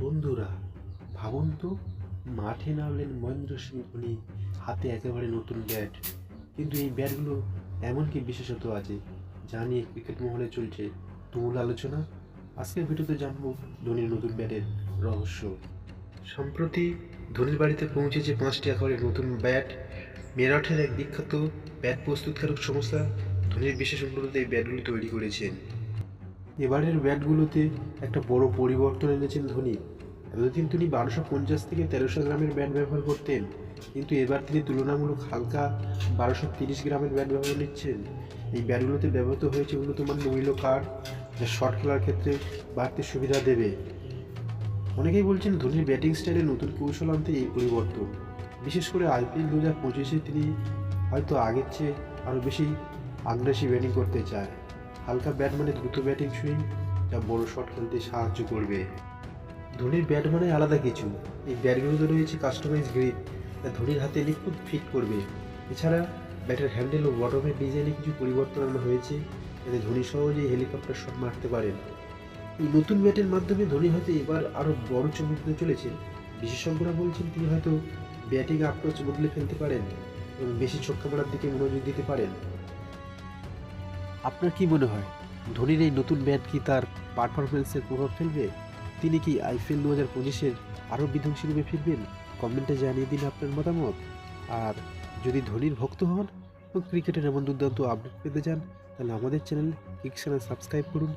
বন্ধুরা, ভাবুন তো, মাঠে নামলেন মহেন্দ্র সিং ধোনি, হাতে একেবারে নতুন ব্যাট। কিন্তু এই ব্যাটগুলো এমন কি বিশেষত্ব আছে যা নিয়ে ক্রিকেট মহলে চলছে তুমুল আলোচনা। আজকের ভিডিওতে জানবো ধোনির নতুন ব্যাটের রহস্য। সম্প্রতি ধোনির বাড়িতে পৌঁছেছে 5টি একেবারে নতুন ব্যাট। মেরঠের এক বিখ্যাত ব্যাট প্রস্তুতকারক সংস্থা ধোনির বিশেষ অনুরোধে এই ব্যাটগুলি তৈরি করেছেন। এবারের ব্যাটগুলোতে একটা বড় পরিবর্তন এনেছেন ধোনি। এতদিন তিনি 1250 থেকে 1300 গ্রামের ব্যাট ব্যবহার করতেন, কিন্তু এবার তিনি তুলনামূলক হালকা 1230 গ্রামের ব্যাট ব্যবহার নিচ্ছেন। এই ব্যাটগুলোতে ব্যবহৃত হয়েছে উন্নত মানের মূল্য কাঠ, যা শর্ট খেলার ক্ষেত্রে বাড়তি সুবিধা দেবে। অনেকেই বলছেন ধোনির ব্যাটিং স্টাইলে নতুন কৌশল আনতে এই পরিবর্তন। বিশেষ করে আইপিএল 2025-এ তিনি হয়তো আগের চেয়ে আরও বেশি আগ্রাসী ব্যাটিং করতে চায়। হালকা ব্যাট মানে দ্রুত ব্যাটিং সুইং, যা বড় শট খেলতে সাহায্য করবে। ধোনির ব্যাট মানে আলাদা কিছু। এই ব্যাটগুলোতে রয়েছে কাস্টমাইজ গ্রিপ, যা ধোনির হাতে নিখুঁত ফিট করবে। এছাড়া ব্যাটের হ্যান্ডেল ও বটমের ডিজাইনে কিছু পরিবর্তন আনা হয়েছে, যাতে ধোনি সহজেই হেলিকপ্টার শট মারতে পারেন। এই নতুন ব্যাটের মাধ্যমে ধোনি হয়তো এবার আরও বড় চমক দিতে চলেছেন। বিশেষজ্ঞরা বলছেন তিনি হয়তো ব্যাটিং অ্যাপ্রোচ বদলে ফেলতে পারেন এবং বেশি ছক্কা মারার দিকে মনোযোগ দিতে পারেন। আপনার কি মনে হয়, ধোনির এই নতুন ব্যাট কি তার পারফরমেন্সের প্রভাব ফেলবে? তিনি কি আইপিএল 2025-এর আরও বিধ্বংসী রূপে ফিরবেন? কমেন্টে জানিয়ে দিন আপনার মতামত। আর যদি ধোনির ভক্ত হন এবং ক্রিকেটের এমন দুর্দান্ত আপডেট পেতে চান, তাহলে আমাদের চ্যানেল কিক চ্যানেল সাবস্ক্রাইব করুন।